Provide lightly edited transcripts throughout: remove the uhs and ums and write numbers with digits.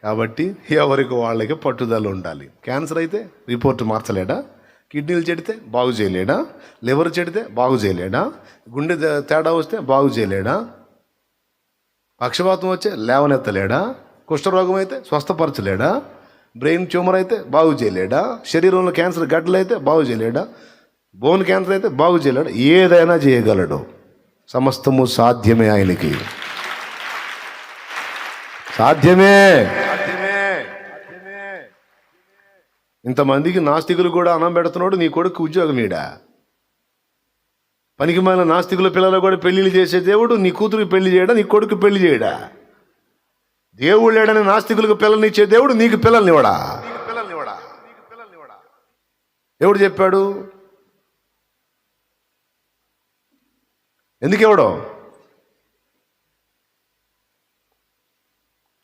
కాబట్టి ఎవరికి వాళ్ళకి పట్టుదల ఉండాలి. క్యాన్సర్ అయితే రిపోర్ట్ మార్చలేడా? కిడ్నీలు చెడితే బాగు చేయలేడా? లివర్ చెడితే బాగు చేయలేడా? గుండె తేడా వస్తే బాగు చేయలేడా? పక్షవాతం వచ్చే లేవనెత్తలేడా? కుష్ఠరోగం అయితే స్వస్థపరచలేడా? బ్రెయిన్ ట్యూమర్ అయితే బాగు చేయలేడా? శరీరంలో క్యాన్సర్ గడ్డలు అయితే బాగు చేయలేడా? బోన్ క్యాన్సర్ అయితే బాగు చేయలేడా? ఏదైనా చేయగలడు. సమస్తము సాధ్యమే ఆయనకి. సాధ్యమే. ఇంతమందికి నాస్తికులు కూడా అన్నం పెడుతున్నాడు నీ కొడుకు ఉద్యోగం ఈడ. పనికి మాలిన నాస్తికుల పిల్లలు కూడా పెళ్లిళ్ళు చేసే దేవుడు నీ కూతురికి పెళ్లి చేయడా, నీ కొడుకు పెళ్లి చేయడా? దేవుడు లేడని నాస్తికులకు పిల్లల్నిచ్చే దేవుడు నీకు పిల్లల్నివ్వడా? ఎవడు చెప్పాడు? ఎందుకు ఇవ్వడం?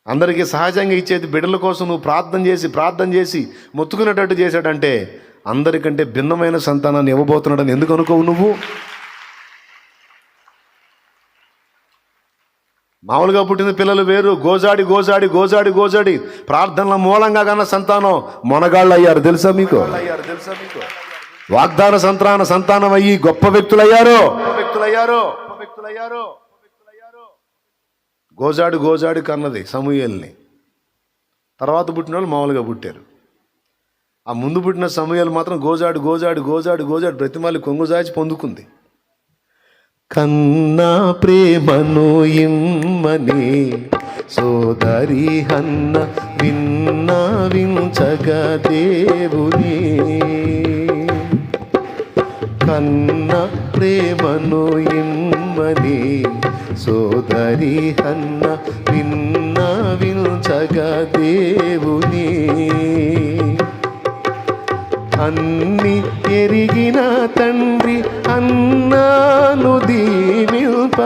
అందరికీ సహజంగా ఇచ్చేది బిడ్డల కోసం నువ్వు ప్రార్థన చేసి మొత్తుకునేటట్టు చేశాడంటే అందరికంటే భిన్నమైన సంతానాన్ని ఇవ్వబోతున్నాడని ఎందుకు అనుకోవు నువ్వు? మామూలుగా పుట్టిన పిల్లలు వేరు. గోజాడి ప్రార్థనల మూలంగా కన్నా సంతానం మొనగాళ్ళు అయ్యారు. తెలుసా మీకు? వాగ్దాన సంతానం అయ్యి గొప్ప వ్యక్తులయ్యారు. గోజాడు కన్నది సమూయేల్ని. తర్వాత పుట్టిన వాళ్ళు మామూలుగా పుట్టారు. ఆ ముందు పుట్టిన సమూయేలు మాత్రం గోజాడు బ్రతిమాలి కొంగుజాచి పొందుకుంది. కన్నా ప్రేమను ఇమ్మని సోదరి హన్న విన్నవించగా దేవుని. కన్నా ప్రేమను ఇమ్మని సోదరి హన్న విన్నవించగా దేవుని. అన్ని ఎరిగిన తండ్రి అన్నాను దీవింప.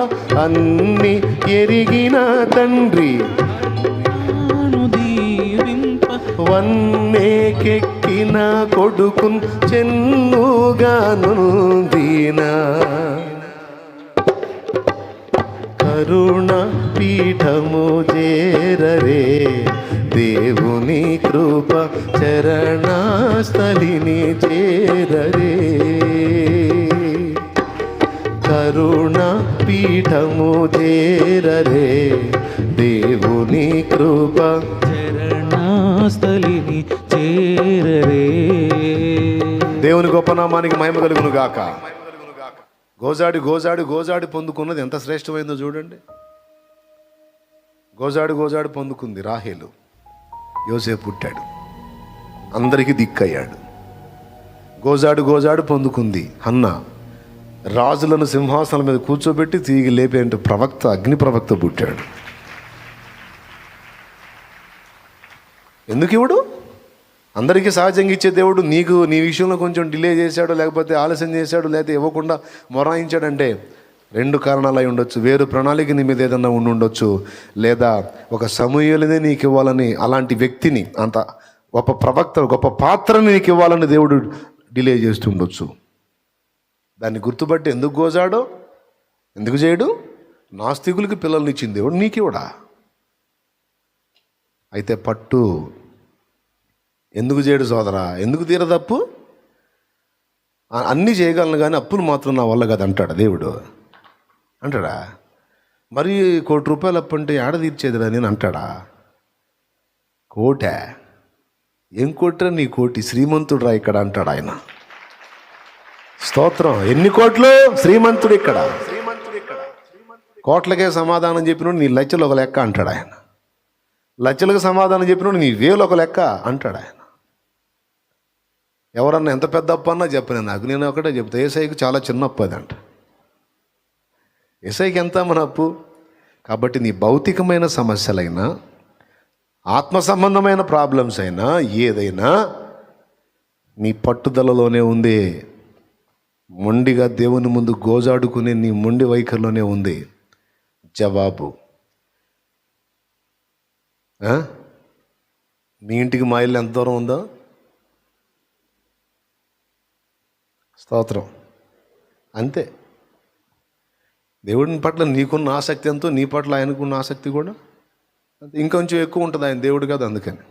అన్ని ఎరిగిన తండ్రి వన్నేకెక్కిన కొడుకున్ చెన్నుగానుందిన. కరుణ పీఠము చేరరే దేవుని కృప చరణస్థలిని చేరరే. కరుణ పీఠము చేరరే దేవుని కృప చరణస్థలిని చేరరే. దేవుని గొప్ప నామానికి మహిమ కలుగును గాక. గోజాడి పొందుకున్నది ఎంత శ్రేష్టమైందో చూడండి. గోజాడు పొందుకుంది రాహేలు. యోసేపు పుట్టాడు, అందరికీ దిక్కయ్యాడు. గోజాడు పొందుకుంది హన్న. రాజులను సింహాసనం మీద కూర్చోబెట్టి తిరిగి లేపేంటి ప్రవక్త, అగ్ని ప్రవక్త పుట్టాడు. ఎందుకు ఇవ్వడు? అందరికీ సహజంగా ఇచ్చే దేవుడు నీకు నీ విషయంలో కొంచెం డిలే చేశాడు, లేకపోతే ఆలస్యం చేశాడు, లేకపోతే ఇవ్వకుండా మొరాయించాడంటే 2 కారణాలు అయి ఉండొచ్చు. వేరు ప్రణాళిక నీ మీద ఏదన్నా ఉండొచ్చు, లేదా ఒక సమూయేలునే నీకు ఇవ్వాలని, అలాంటి వ్యక్తిని, అంత గొప్ప ప్రవక్త, గొప్ప పాత్రని నీకు ఇవ్వాలని దేవుడు డిలే చేస్తుండొచ్చు. దాన్ని గుర్తుపట్టి ఎందుకు గోజాడో, ఎందుకు చేయడు? నాస్తికులకి పిల్లల్ని ఇచ్చింది దేవుడు నీకు ఇవ్వడా? అయితే పట్టు. ఎందుకు చేయడు సోదరా? ఎందుకు తీరదప్పు? అన్నీ చేయగలను కానీ అప్పులు మాత్రం నా వల్ల కదా అంటాడా దేవుడు? అంటాడా? మరి ₹1 కోటి అప్పు అంటే ఏడ తీర్చేదిరా నేను అంటాడా? కోటే? ఏం కోట్రా నీ కోటి? శ్రీమంతుడురా ఇక్కడ అంటాడు ఆయన. స్తోత్రం. ఎన్ని కోట్లు? శ్రీమంతుడు ఇక్కడ. కోట్లకే సమాధానం చెప్పినోడు నీ లక్షలు ఒక లెక్క అంటాడు ఆయన. లక్షలకు సమాధానం చెప్పినోడు నీ 1000 ఒక లెక్క అంటాడు ఆయన. ఎవరన్నా ఎంత పెద్ద అప్పు అన్నా చెప్పను నాకు, నేను ఒకటే చెప్తా, ఏసైకి చాలా చిన్న అప్పు అదంట. ఏసైకి ఎంత మన అప్పు? కాబట్టి నీ భౌతికమైన సమస్యలైనా, ఆత్మ సంబంధమైన ప్రాబ్లమ్స్ అయినా, ఏదైనా నీ పట్టుదలలోనే ఉంది. మొండిగా దేవుని ముందు గోజాడుకునే నీ మొండి వైఖరిలోనే ఉంది జవాబు. మీ ఇంటికి మా ఇల్లు ఎంత దూరం ఉందో? స్తోత్రం. అంతే. దేవుడిని పట్ల నీకున్న ఆసక్తి ఎంతో నీ పట్ల ఆయనకున్న ఆసక్తి కూడా ఇంకొంచెం ఎక్కువ ఉంటుంది, ఆయన దేవుడు కాదు అందుకని.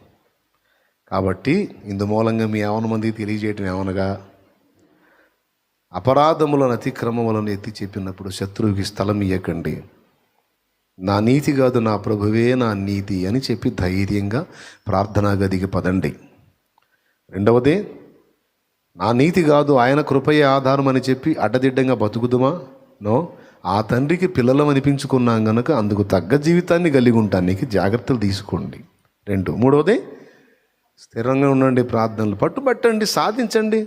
కాబట్టి ఇందు మూలంగా మీ యవన మందికి తెలియజేయటం ఏమనగా, అపరాధములను అతిక్రమములను ఎత్తి చెప్పినప్పుడు శత్రువుకి స్థలం ఇయ్యకండి. నా నీతి కాదు, నా ప్రభువే నా నీతి అని చెప్పి ధైర్యంగా ప్రార్థనా గదికి పదండి. రెండవది, నా నీతి కాదు ఆయన కృపయే ఆధారం అని చెప్పి అడ్డదిడ్డంగా బతుకుదుమా? నో. ఆ తండ్రికి పిల్లలం అనిపించుకున్నాం కనుక అందుకు తగ్గ జీవితాన్ని కలిగి ఉంటానికి జాగ్రత్తలు తీసుకోండి. మూడవది, స్థిరంగా ఉండండి, ప్రార్థనలు పట్టుబట్టండి, సాధించండి.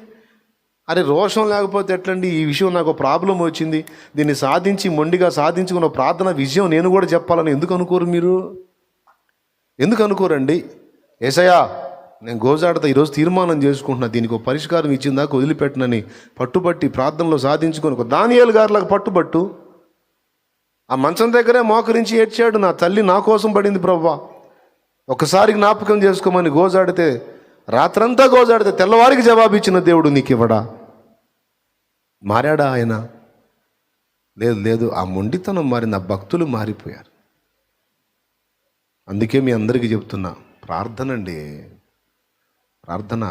అరే రోషం లేకపోతే ఎట్లండి? ఈ విషయం నాకు ప్రాబ్లం వచ్చింది, దీన్ని సాధించి మొండిగా సాధించుకున్న ప్రార్థన విజయం నేను కూడా చెప్పాలని ఎందుకు అనుకోరు? మీరు ఎందుకు అనుకోరండి? యేసయ్యా నేను గోజాడతా, ఈరోజు తీర్మానం చేసుకుంటున్నా, దీనికి ఒక పరిష్కారం ఇచ్చిందాక వదిలిపెట్టనని పట్టుబట్టి ప్రార్థనలో సాధించుకొని ఒక దానియేలు గారిలాగా పట్టుబట్టు. ఆ మంచం దగ్గరే మోకరించి ఏడ్చాడు, నా తల్లి నా కోసం పడింది ప్రభువా, ఒకసారి జ్ఞాపకం చేసుకోమని గోజాడితే, రాత్రంతా గోజాడితే తెల్లవారికి జవాబు ఇచ్చిన దేవుడు నీకు ఇవ్వడా? మారాడా ఆయన? లేదు. ఆ మొండితనం మారింది, ఆ భక్తులు మారిపోయారు. అందుకే మీ అందరికీ చెప్తున్నా, ప్రార్థన అండి, ప్రార్థన.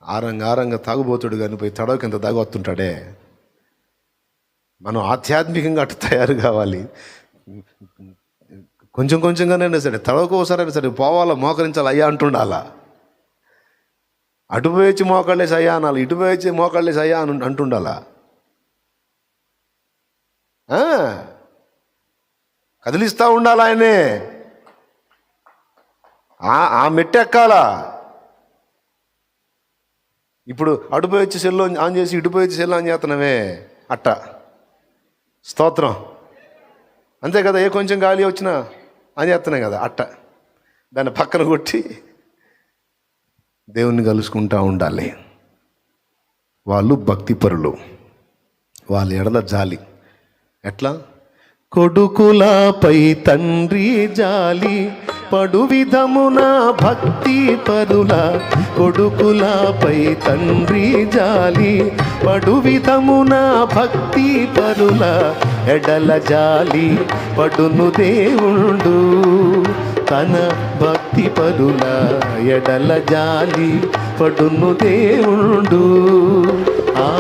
ఆరంగా తాగుబోతుడు కానీ పోయి తడవకి ఎంత తాగొస్తుంటాడే. మనం ఆధ్యాత్మికంగా అటు తయారు కావాలి. కొంచెంగానైనా సరే, తడవకోసారైనా సరే పోవాలా, మోకరించాలి, అయ్యా అంటుండాలా. అటు పోయి వచ్చి మోకాళ్ళేసి అయ్యా అనాలి, ఇటు పోయి వచ్చి మోకాళ్ళేసి అయ్యా అంటుండాలా. కదిలిస్తూ ఉండాలి ఆయనే. ఆ మెట్టెక్కాలా. ఇప్పుడు అటుపోయి వచ్చి సెల్లో ఆన్ చేసి ఇటుపోయి వచ్చి సెల్ ఆన్ చేస్తున్నామే అట్ట. స్తోత్రం. అంతే కదా, ఏ కొంచెం గాలి వచ్చినా ఆన్ చేస్తున్నాం కదా అట్ట. దాన్ని పక్కన కొట్టి దేవుణ్ణి కలుసుకుంటూ ఉండాలి. వాళ్ళు భక్తిపరులు, వాళ్ళ ఎడల జాలి. ఎట్లా? కొడుకులపై తండ్రి జాలి పడు విధమున భక్తి పరుల, కొడుకులపై తండ్రి జాలి పడు విధమున భక్తి పరుల, ఎడల జాలి పడును దేవుండు తన భక్తి పరుల, ఎడల జాలి పడును దేవుండు. ఆ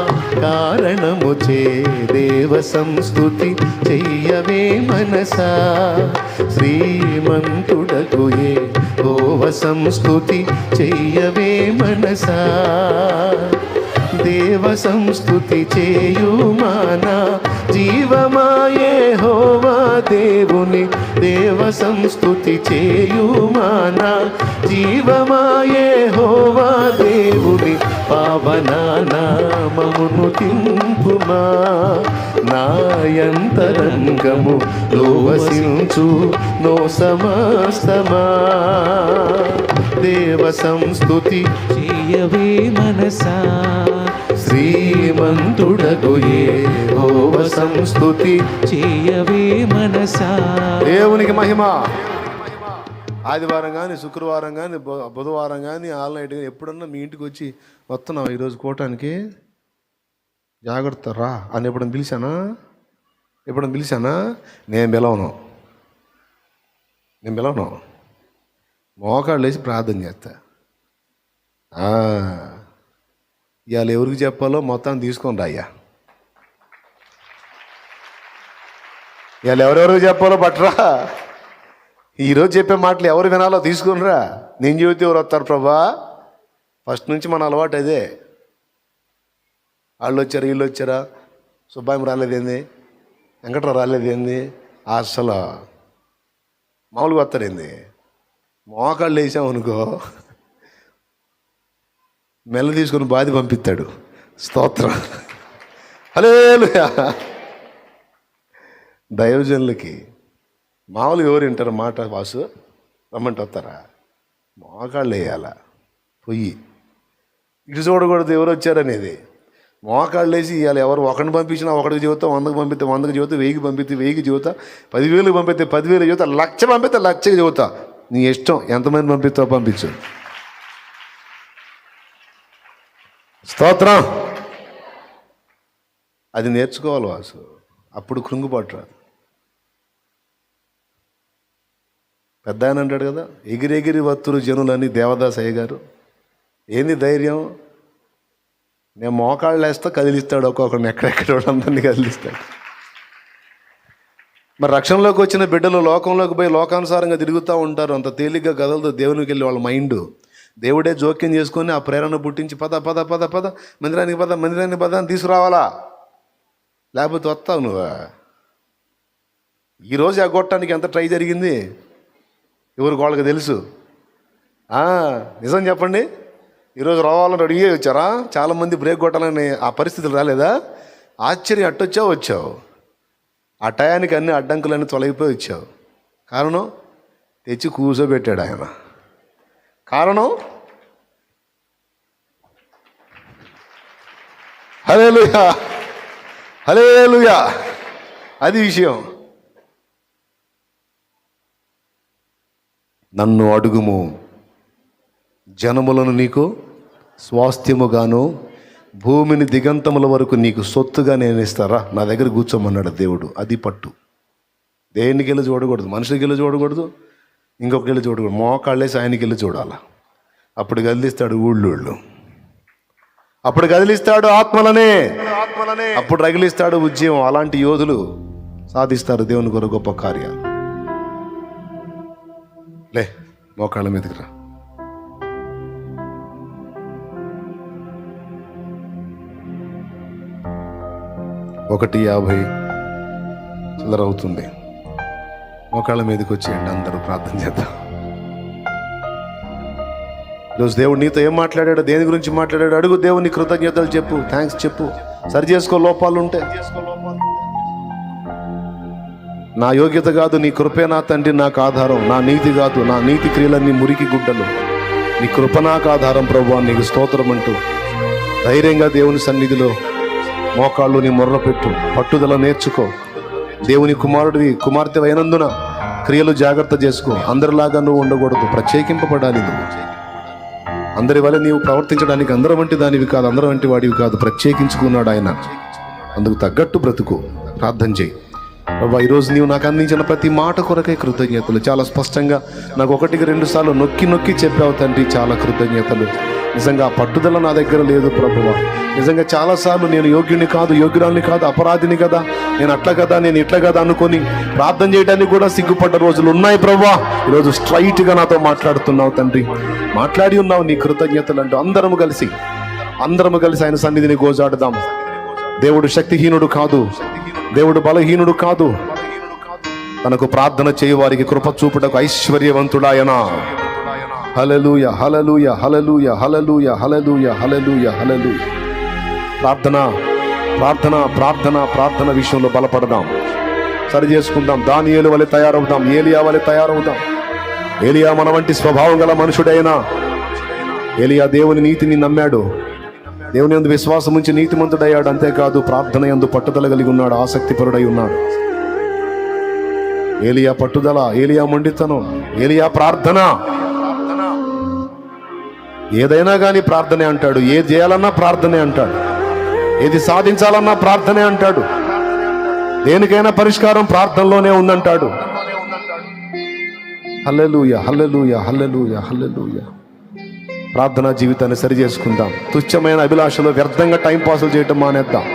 కారణము చే దేవ సంస్తుతి చెయ్యవే మనసా, శ్రీమంతుడకు యెహోవ సంస్తుతి చెయ్యవే మనసా. దేవ సంస్తుతి చేయుమానా జీవమా యెహోవా దేవుని, దేవ సంస్తుతి చేయుమానా జీవమా యెహోవా దేవుని, పావన నామమును తింపుమా నాయంతరంగము లోవసించు నో సమస్తమా. దేవ సంస్తుతి చెయ్యవే మనసా, శ్రీమంతుడకు యెహోవ సంస్తుతి చెయ్యవే మనసా. దేవునికి మహిమ. ఆదివారం కానీ, శుక్రవారం కానీ, బుధవారం కానీ, ఆల్ నైట్ కానీ ఎప్పుడన్నా మీ ఇంటికి వచ్చి వస్తున్నావు ఈరోజు కోటానికి, జాగ్రత్త రా అని ఎప్పుడన్నా పిలిచానా? నేను పిలవను. మోకాళ్ళు వేసి ప్రార్థన చేస్తా. ఇవాళ ఎవరికి చెప్పాలో మొత్తం తీసుకొని రా అయ్యా. ఇవాళ ఎవరెవరికి చెప్పాలో బట్రా. ఈరోజు చెప్పే మాటలు ఎవరు వినాలో తీసుకునిరా. నేను చెబితే ఎవరు వస్తారు ప్రభా? ఫస్ట్ నుంచి మన అలవాటు అదే. వాళ్ళు వచ్చారు, వీళ్ళు వచ్చారా, సుబ్బాయి రాలేదేంది, వెంకట్రావు రాలేదేంది, అసలు మామూలుగా వస్తారేంది. మోకాళ్ళు వేసామనుకో మెల్ల తీసుకొని బాధి పంపిస్తాడు. స్తోత్రం. హల్లెలూయా. దైవజనులకి మామూలుగా ఎవరు వింటారు మాట? వాసు రమ్మంటే వస్తారా? మోకాళ్ళు వేయాల. పొయ్యి ఇటు చూడకూడదు ఎవరు వచ్చారనేది. మోకాళ్ళు వేసి ఇవాళ ఎవరు ఒకరిని పంపించినా ఒకటికి చెబుతా, 100కి పంపిస్తే 100కి చెబుతా, 1000కి పంపిస్తే 1000కి చెబుతా, 10,000కి పంపిస్తే 10,000 చెబుతా, 1,00,000 పంపిస్తే 1,00,000కి చెబుతా. నీ ఇష్టం, ఎంతమంది పంపిస్తావు పంపించు. స్తోత్రం. అది నేర్చుకోవాలి వాసు, అప్పుడు కృంగుబాటు రాదు. పెద్ద ఆయన అంటాడు కదా, ఎగిరెగిరి వత్తురు జనులని దేవదాస్ అయ్య గారు. ఏంది ధైర్యం? నేను మోకాళ్ళు వేస్తా కదిలిస్తాడు, ఒక్కొక్కరిని ఎక్కడెక్కడ అందరినీ కదిలిస్తాడు. మరి రక్షణలోకి వచ్చిన బిడ్డలు లోకంలోకి పోయి లోకానుసారంగా తిరుగుతూ ఉంటారు. అంత తేలిగ్గా కదలదు దేవునికి వెళ్ళి వాళ్ళ మైండ్. దేవుడే జోక్యం చేసుకొని ఆ ప్రేరణ పుట్టించి పద పద పద పద మందిరానికి పద అని తీసుకురావాలా, లేకపోతే వస్తావు నువ్వు. ఈరోజు ఎగ్గొట్టడానికి ఎంత ట్రై జరిగింది ఎవరికి వాళ్ళకి తెలుసు. నిజం చెప్పండి, ఈరోజు రావాలని రెడీ అయ్యి వచ్చారా? చాలామంది బ్రేక్ కొట్టాలని ఆ పరిస్థితులు రాలేదా? ఆశ్చర్యం, అట్టొచ్చావు వచ్చావు, ఆ టయానికి అన్ని అడ్డంకులన్నీ తొలగిపోయి వచ్చావు. కారణం తెచ్చి కూర్చోబెట్టాడు ఆయన. కారణం హల్లెలూయా, హల్లెలూయా. అది విషయం. నన్ను అడుగుము, జనములను నీకు స్వాస్థ్యముగాను భూమిని దిగంతముల వరకు నీకు సొత్తుగా నేను ఇస్తారా. నా దగ్గర కూర్చోమన్నాడు దేవుడు. అది పట్టు. దేనికి వెళ్ళి చూడకూడదు, మనుషులకి వెళ్ళి చూడకూడదు, ఇంకొకరికి వెళ్ళి చూడకూడదు. మోకాళ్ళేసి ఆయనకి వెళ్ళి చూడాలి. అప్పుడు కదిలిస్తాడు ఊళ్ళోళ్ళు, అప్పుడు కదిలిస్తాడు ఆత్మలనే, అప్పుడు రగిలిస్తాడు ఉద్యమం. అలాంటి యోధులు సాధిస్తారు దేవుని కొరకు గొప్ప కార్యాలు. లే మోకాళ్ళ మీదకి రా. ఒకటి 50 చిల్లర అవుతుంది. మోకాళ్ళ మీదకి వచ్చేయండి, అందరూ ప్రార్థన చేద్దాం. ఈరోజు దేవుడు నీతో ఏం మాట్లాడాడు, దేని గురించి మాట్లాడాడు అడుగు. దేవుని కృతజ్ఞతలు చెప్పు, థ్యాంక్స్ చెప్పు, సరి చేసుకో లోపాలు ఉంటే. నా యోగ్యత కాదు, నీ కృపే నా తండ్రి నాకు ఆధారం. నా నీతి కాదు, నా నీతి క్రియలన్నీ మురికి గుడ్డలు. నీ కృప నాకు ఆధారం ప్రభువా, నీకు స్తోత్రం అంటూ ధైర్యంగా దేవుని సన్నిధిలో మోకాళ్ళు నీ మొర్ర పెట్టు. పట్టుదల నేర్చుకో. దేవుని కుమార్తె అయినందున క్రియలు జాగ్రత్త చేసుకో. అందరిలాగా నువ్వు ఉండకూడదు, ప్రత్యేకింపబడాలి. నువ్వు అందరి వల్ల నీవు ప్రవర్తించడానికి అందరం వంటి దానివి కాదు, అందరం వంటి వాడివి కాదు. ప్రత్యేకించుకున్నాడు ఆయన, అందుకు తగ్గట్టు బ్రతుకు. ప్రార్థన చేయి. బాబా, ఈరోజు నీవు నాకు అందించిన ప్రతి మాట కొరకై కృతజ్ఞతలు. చాలా స్పష్టంగా నాకు 1-2 సార్లు నొక్కి నొక్కి చెప్పావు తండ్రి, చాలా కృతజ్ఞతలు. నిజంగా ఆ పట్టుదల నా దగ్గర లేదు ప్రభువా. నిజంగా చాలాసార్లు నేను యోగ్యుని కాదు, యోగ్యురాల్ని కాదు, అపరాధిని కదా, నేను అట్లా కదా, నేను ఇట్లా కదా అనుకొని ప్రార్థన చేయడానికి కూడా సిగ్గుపడ్డ రోజులు ఉన్నాయి ప్రభువా. ఈరోజు స్ట్రైట్గా నాతో మాట్లాడుతున్నావు తండ్రి, మాట్లాడి ఉన్నావు. నీ కృతజ్ఞతలు అంటూ అందరము కలిసి ఆయన సన్నిధిని గోజాడుదాం. దేవుడు శక్తిహీనుడు కాదు, దేవుడు బలహీనుడు కాదు. తనకు ప్రార్థన చేయు వారికి కృప చూపుటకు ఐశ్వర్యవంతుడాయన. హల్లెలూయ, హల్లెలూయ, హల్లెలూయ, హల్లెలూయ, హల్లెలూయ, హల్లెలూయ, హల్లెలూయ. ప్రార్థన ప్రార్థన ప్రార్థన ప్రార్థన విషయంలో బలపడదాం, సరి చేసుకుందాం. దానియేలు వలె తయారవుదాం, ఏలియా వలె తయారవుదాం. ఏలియా మన వంటి స్వభావం గల మనుషుడైనా, ఏలియా దేవుని నీతిని నమ్మాడు, దేవుని యందు విశ్వాసం ఉంచి నీతిమంతుడయ్యాడు. అంతేకాదు ప్రార్థన యందు పట్టుదల కలిగి ఉన్నాడు, ఆసక్తిపరుడై ఉన్నాడు. ఏలియా పట్టుదల, ఏలియా మొండితనం, ఏలియా ప్రార్థన. ఏదైనా కానీ ప్రార్థనే అంటాడు, ఏది చేయాలన్నా ప్రార్థనే అంటాడు, ఏది సాధించాలన్నా ప్రార్థనే అంటాడు, దేనికైనా పరిష్కారం ప్రార్థనలోనే ఉందంటాడు. హల్లెలూయ, హల్లెలూయ, హల్లెలూయ, హల్లెలూయ. ప్రార్థనా జీవితాన్ని సరి చేసుకుందాం. తుచ్చమైన అభిలాషలో వ్యర్థంగా టైం పాసులు చేయటం మానేద్దాం.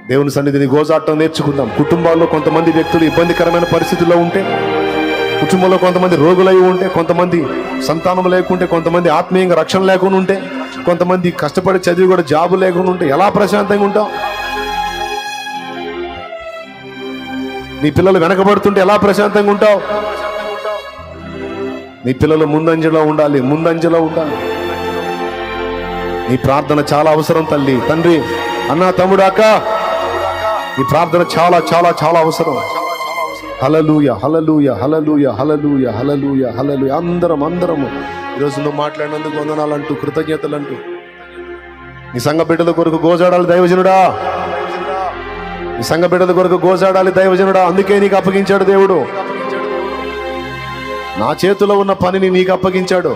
దేవుని సన్నిధిని గోజాటం నేర్చుకుందాం. కుటుంబాల్లో కొంతమంది వ్యక్తులు ఇబ్బందికరమైన పరిస్థితుల్లో ఉంటే, కుటుంబంలో కొంతమంది రోగులై ఉంటే, కొంతమంది సంతానం లేకుంటే, కొంతమంది ఆత్మీయంగా రక్షణ లేకుండా ఉంటే, కొంతమంది కష్టపడి చదివి కూడా జాబు లేకుండా ఉంటే ఎలా ప్రశాంతంగా ఉంటావు? నీ పిల్లలు వెనకబడుతుంటే ఎలా ప్రశాంతంగా ఉంటావు? నీ పిల్లలు ముందంజలో ఉండాలి, ముందంజలో ఉండాలి. నీ ప్రార్థన చాలా అవసరం తల్లి, తండ్రి, అన్న, తమ్ముడు, అక్క. నీ ప్రార్థన చాలా చాలా చాలా అవసరం. హల్లెలూయ, హల్లెలూయ, హల్లెలూయ, హల్లెలూయ, హల్లెలూయ, హల్లెలూయ. అందరము ఈరోజు నువ్వు మాట్లాడినందుకు వందనాలు అంటూ, కృతజ్ఞతలు అంటూ, నీ సంఘ బిడ్డల కొరకు గోజాడాలి దైవజనుడా, నీ సంఘ బిడ్డల కొరకు గోజాడాలి దైవజనుడా. అందుకే నీకు అప్పగించాడు దేవుడు, నా చేతిలో ఉన్న పనిని నీకు అప్పగించాడు.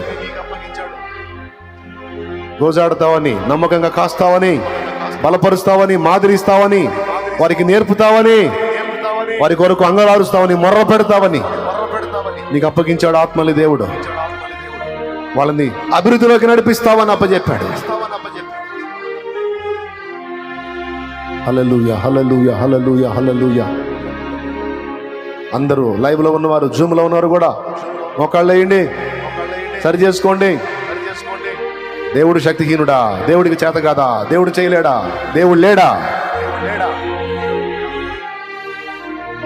గోజాడుతావని, నమ్మకంగా కాస్తావని, బలపరుస్తావని, మాదిరిస్తావని, వారికి నేర్పుతావని, వారి కొరకు అంగలారుస్తావని, మొర్ర పెడతావని. నీకు అప్పగించాడు ఆత్మని దేవుడు. వాళ్ళని అభివృద్ధిలోకి నడిపిస్తావని అప్పచెప్పాడు. హల్లెలూయా, హల్లెలూయా, హల్లెలూయా, హల్లెలూయా. అందరూ లైవ్లో ఉన్నవారు, జూమ్లో ఉన్నవారు కూడా మోకాళ్ళు వేయండి, సరి చేసుకోండి. దేవుడు శక్తిహీనుడా? దేవుడికి చేత కాదా? దేవుడు చేయలేడా? దేవుడు లేడా?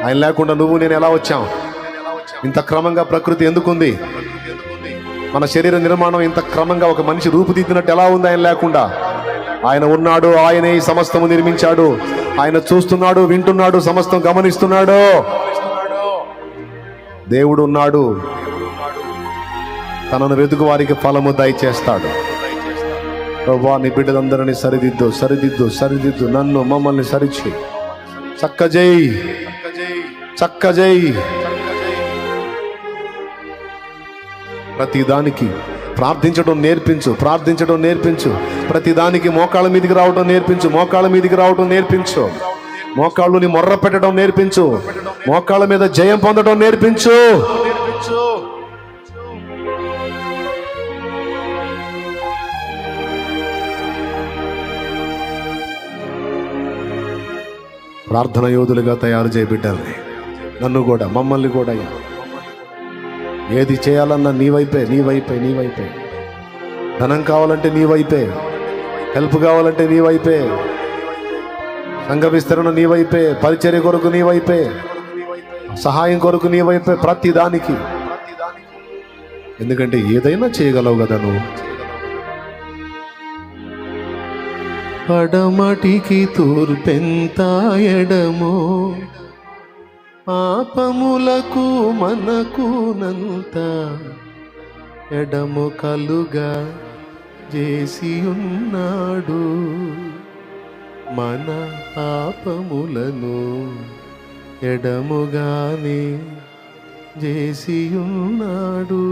ఆయన లేకుండా నువ్వు నేను ఎలా వచ్చాం? ఇంత క్రమంగా ప్రకృతి ఎందుకుంది? మన శరీర నిర్మాణం ఇంత క్రమంగా ఒక మనిషి రూపుదిద్దినట్టు ఎలా ఉంది ఆయన లేకుండా? ఆయన ఉన్నాడు, ఆయనే ఈ సమస్తము నిర్మించాడు. ఆయన చూస్తున్నాడు, వింటున్నాడు, సమస్తం గమనిస్తున్నాడు. దేవుడు ఉన్నాడు, తనను వెతుకు వారికి ఫలము దయచేస్తాడు. ప్రభువా, నీ బిడ్డలందరినీ సరిదిద్దు, సరిదిద్దు, సరిదిద్దు. నన్ను, మమ్మల్ని సరిచేయి. చక్కజేయి, చక్కజేయి. ప్రతిదానికి ప్రార్థించడం నేర్పించు, ప్రార్థించడం నేర్పించు. ప్రతిదానికి మోకాళ్ళ మీదకి రావడం నేర్పించు, మోకాళ్ళ మీదకి రావడం నేర్పించు. మోకాళ్ళుని మొర్ర పెట్టడం నేర్పించు, మోకాళ్ళ మీద జయం పొందడం నేర్పించు. ప్రార్థన యోధులుగా తయారు చేయబిడ్డాలని, నన్ను కూడా, మమ్మల్ని కూడా. ఏది చేయాలన్నా నీ వైపే, నీ వైపే, నీ వైపే. ధనం కావాలంటే నీ వైపే, హెల్ప్ కావాలంటే నీ వైపే, సంఘ విస్తరణ నీ వైపే, పరిచర్య కొరకు నీ వైపే, సహాయం కొరకు నీ వైపే. ప్రతి దానికి. ఎందుకంటే ఏదైనా చేయగలవు కదా నువ్వు. పడమటికి తూర్పెంత ఎడమో, పాపములకు మనకునంత ఎడము కలుగా చేసి ఉన్నాడు. మన పాపములను ఎడముగానే చేసి ఉన్నాడు.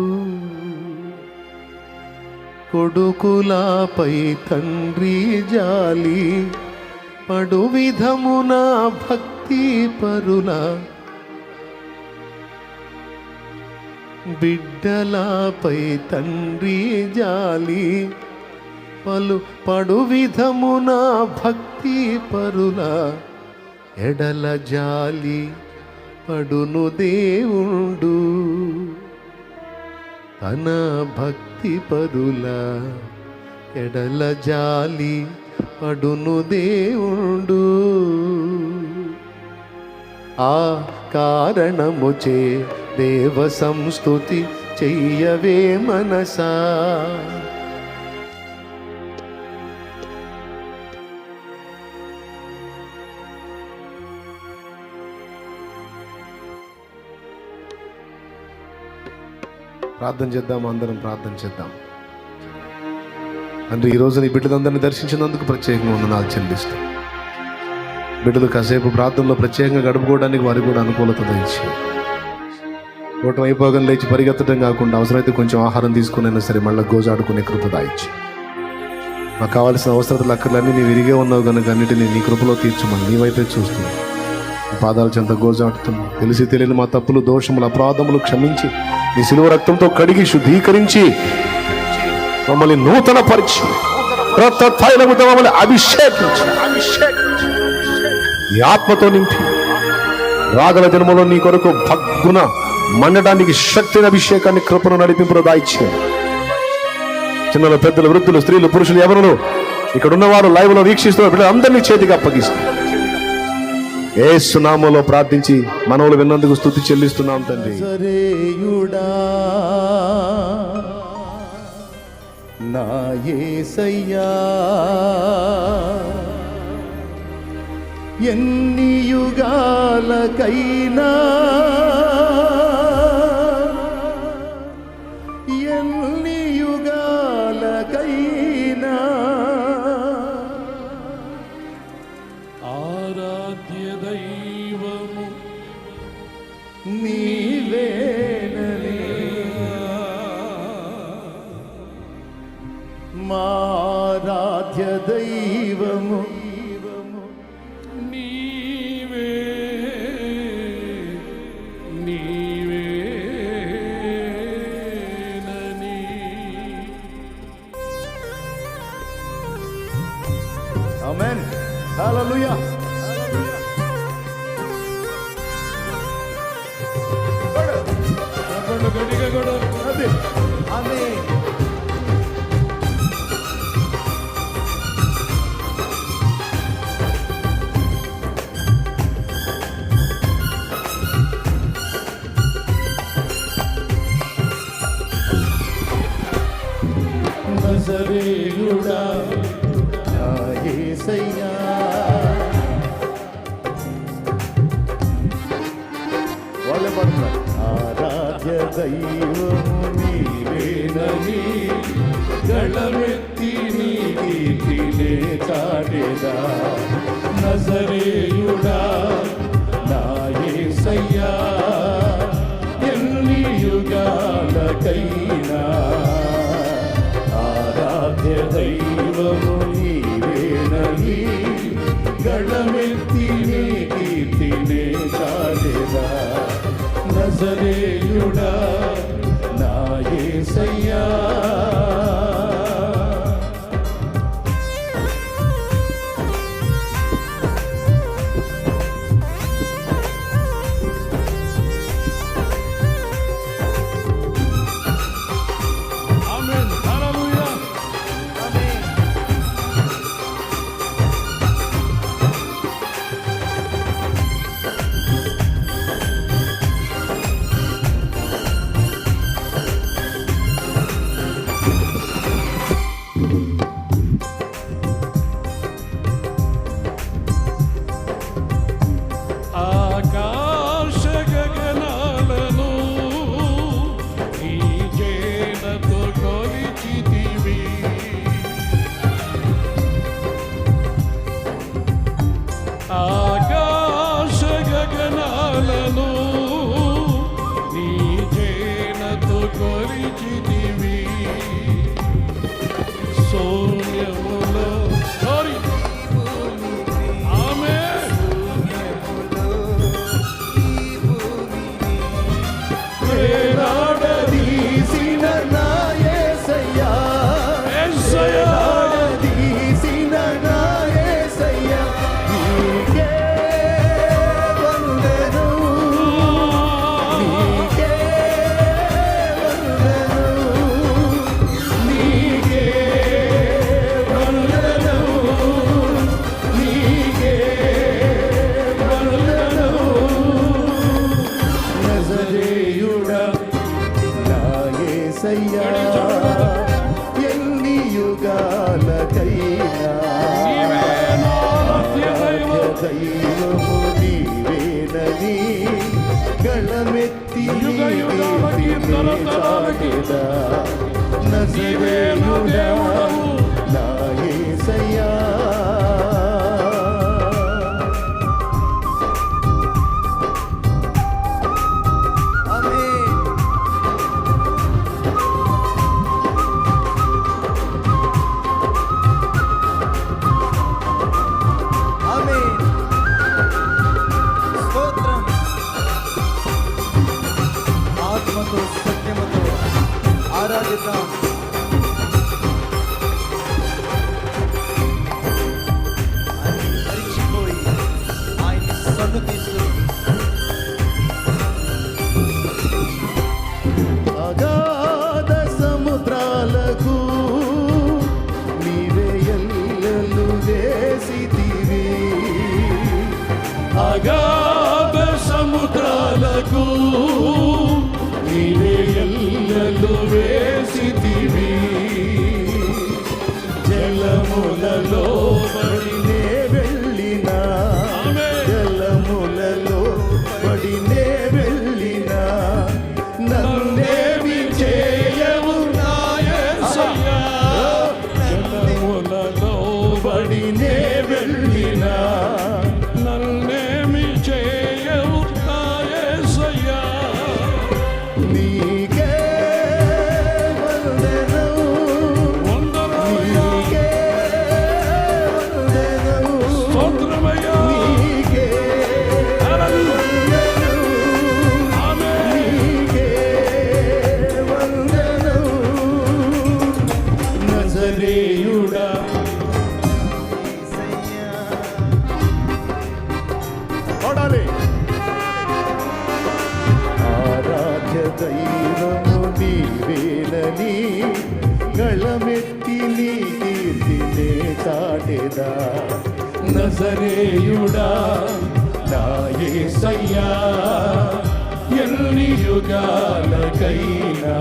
కొడుకులపై తండ్రి జాలి పడు విధమున భక్తి పరుల, బిడ్డలపై తండ్రి జాలి పడు విధమున భక్తి పరుల, ఎడల జాలి పడును దేవుడు. తన భక్తి పరుల ఎడల జాలి పడును దేవుడు. ఆ కారణముచే దేవ సంస్తుతి చెయ్యవే మనసా. ప్రార్థన చేద్దాం, అందరం ప్రార్థన చేద్దాం. అంటే ఈరోజు నీ బిడ్డలందరినీ దర్శించినందుకు ప్రత్యేకంగా వందనాలు చెల్లిస్తాం. బిడ్డలు కాసేపు ప్రార్థనలో ప్రత్యేకంగా గడుపుకోవడానికి వారికి కూడా అనుకూలత దయచి, ఓటం అయిపోగానే లేచి పరిగెత్తడం కాకుండా అవసరమైతే కొంచెం ఆహారం తీసుకునైనా సరే మళ్ళీ గోజాడుకునే కృప దాయిచ్చి, మాకు కావాల్సిన అవసరతలు అక్కర్లన్నీ నీ విరిగే ఉన్నావు కనుక అన్నిటినీ నీ కృపలో తీర్చమని నీ వైపే చూస్తున్నాం. పాదాల చెంత గోజాడుతున్నాం. తెలిసి తెలియని మా తప్పులు, దోషములు, అపరాధములు క్షమించి నీ శిలువ రక్తంతో కడిగి శుద్ధీకరించి మమ్మల్ని నూతన పరిచి క్రొత్త తైలముతో మమ్మల్ని అభిషేకించి ఈ ఆత్మతో నింపి రాగల జన్మలో నీ కొరకు భగ్గున మండటానికి శక్తిని, అభిషేకాన్ని, కృపను, నడిపింపును దాయిచ్చి చిన్నలు, పెద్దలు, వృద్ధులు, స్త్రీలు, పురుషులు ఎవరు ఇక్కడ ఉన్నవారు లైవ్ లో వీక్షిస్తున్న బిడ్డలు అందరినీ చేతికి అప్పగిస్తారు. యేసు నామములో ప్రార్థించి మనవులు విన్నందుకు స్తుతి చెల్లిస్తున్నాం తండ్రి. సరేయుడా నా యేసయ్యా, ఎన్ని యుగాలకైనా ఎన్ని యుగాలకైనా ఆరాధ్య దైవము నీవేనని, మా ఆరాధ్య దైవము నీవే, నీవే. ఆమేన్. హల్లెలూయా. గట్టిగా కొడు. అది. ఆమేన్. నజరేయుడా నా యేసయ్యా, వాళ్ళే పాడుతున్నారు. ఆరాధ్య దైవము నీవేనని గళమెత్తి నీ కీర్తినే చాటెదా. నజరేయుడా నా యేసయ్యా, ఎన్ని యుగాలకైనా ఆరాధ్య దైవము నీవేనని గళమెత్తి నీ కీర్తినే చాటెదా. నజరేయుడా నా యేసయ్యా. ఆమేన్. హల్లెలూయా. ఆమేన్. ఆకాశ గగనాలను నీ చేనతో కొలిచితివి. ఆకాశ గగనాలను నీ చేనతో కొలిచితివి. శూన్యములో ఆమేన్. వేలాడదీసిన నా యేసయ్యా, వేలాడదీసిన నా యేసయ్యా, నీకే వందనం, నీకే వందనం, నీకే వందనం, నీకే వందనం. నజరేయుడా నా యేసయ్యా, ఎన్ని యుగాలకైనా ఆరాధ్య దైవము నీవేనని గళమెత్తి నీ కీర్తినే చాటెదా. నజరేయుడా నా యేసయ్యా. స్తోత్రం. ఆత్మతో సత్యముతో ఆరాధిద్దాం. ఆయన మరిచిపోయి ఆయన్ని సన్నుతిస్తూ అగాధ సముద్రాలకు నీవే ఎల్లలు వేసితివి. అగాధ సముద్రాలకు నీవే ఎల్లలు వేసితివి. జలములలో పడినే వెళ్ళినా, జలములలో పడినే వెళ్ళినా, నన్నేమి చేయవు నా యేసయ్యా. జలములలో పడినే వెళ్ళినా, నన్నేమి చేయవు నా యేసయ్యా. నీకే వందనం, వందనాలయ్యా. నీకే వందనం, స్తోత్రమయ్యా. నీకే హల్లెలూయా. వందనం, ఆమేన్. నీకే వందనం. నజరేయుడా చాటేదా నజరేయుడా నా యేసయ్యా ఎన్ని యుగాలకైనా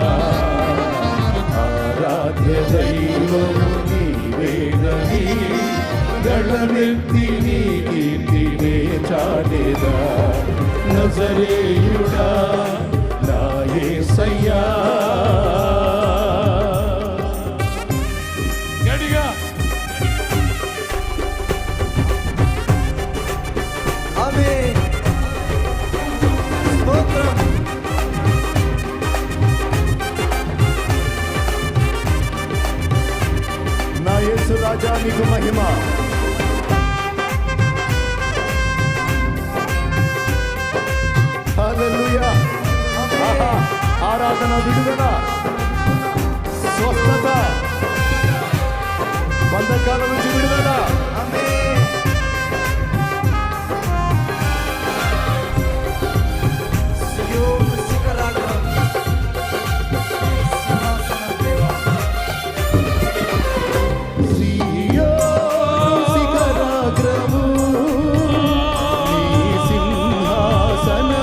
ఆరాధ్య దైవము నీవేనని గళమెత్తి నీ కీర్తినే చాటేదా నజరేయుడా నా యేసయ్యా. గడిగా ఆమేన్. స్తోత్రం. నా యేసు రాజా నీకు మహిమ. హల్లెలూయా. ఆహా. ఆరాధన, విడుదల, స్వస్థత, బంధకాల నుంచి విడుదల. ఆమేన్. సియోను శిఖరాగ్రం, సింహాసనం దేవా. సియోను శిఖరాగ్రము నీ సింహాసనమాయెనా.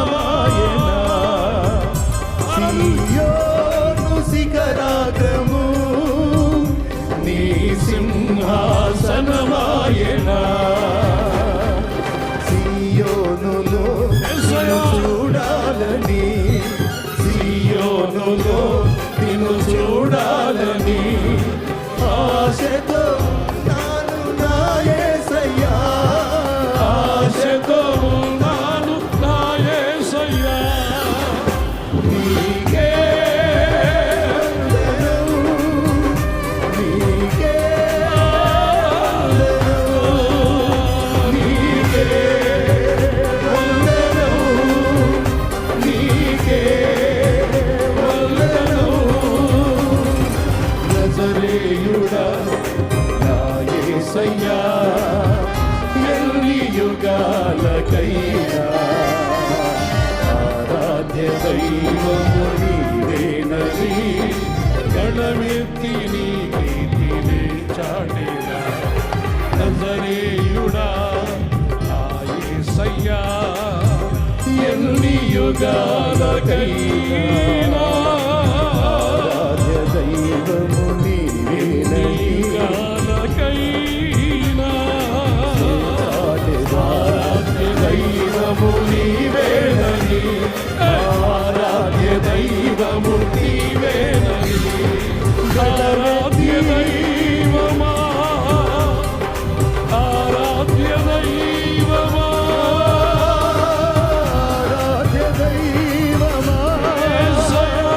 సియోను శిఖరాగ్రము నీ సింహాసనమాయెనా. సియోనులో నిన్ను చూడాలని, సియోనులో నిన్ను చూడాలని ఆశతో నాను నా యేసయ్యా, ఆశతో ఉన్నాను నా యేసయ్యా. నీకే వందనం, నీకే వందనం, నీకే వందనం, నీకే వందనం. నజరేయుడా నా యేసయ్యా ఎన్ని యుగాలకైనా ఆరాధ్య దైవము నీవేనని గళమెత్తి నీ కీర్తినే చాటేదా నజరేయుడా నా యేసయ్యా ఎన్ని యుగాలకైనా ఆరాధ్య దైవము నీవేనని ఆరాధ్య దైవము నీవేనని, ఆరాధ్య దైవము నీవేనని. ఆరాధ్య దైవమా, ఆరాధ్య దైవమా, ఆరాధ్య దైవమా. యేసయ్యా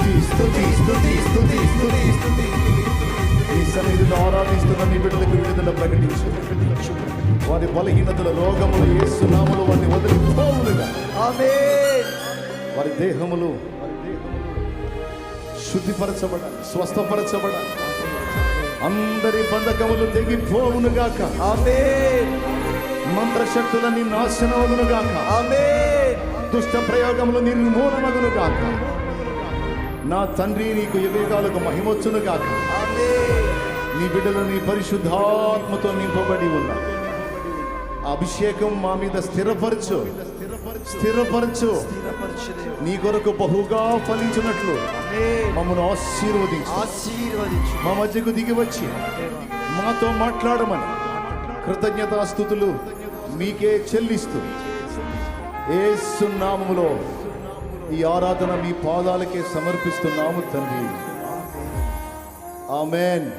స్తుతి స్తుతి స్తుతి స్తుతి స్తుతి స్తుతి ఈ సన్నిధిలో ఆరాధిస్తున్న మీ బిడ్డలకు విడుదల ప్రకటించు. వారి బలహీనతల రోగములు యేసు నామములో వారిని వదిలిపోవునుగా. ఆమేన్. వారి దేహములు శుద్ధిపరచబడాలి, స్వస్థపరచబడాలి. అందరి బంధకములు తెగిపోవునుగాక. ఆమేన్. మంత్రశక్తులన్నీ నాశనమగునుగాక. ఆమేన్. దుష్ట ప్రయోగములు నిర్మూలమగునుగాక. నా తండ్రి నీకు యుగాలకు మహిమొచ్చునుగాక. ఆమేన్. నీ బిడ్డలు నీ పరిశుద్ధాత్మతో నింపబడి ఉన్నా. అభిషేకం మా మీద స్థిరపరచు, స్థిరపరచు. స్థిరపరచుదేవా. నీ కొరకు బహుగా ఫలించినట్లు ఆమేన్. మమ్మను ఆశీర్వదించు. ఆశీర్వదించు. మా మధ్యకు దిగి వచ్చి మాతో మాట్లాడమని కృతజ్ఞతాస్తుతులు మీకే చెల్లిస్తూ యేసు నామములో ఈ ఆరాధన మీ పాదాలకే సమర్పిస్తున్నాము తండ్రి. ఆమేన్.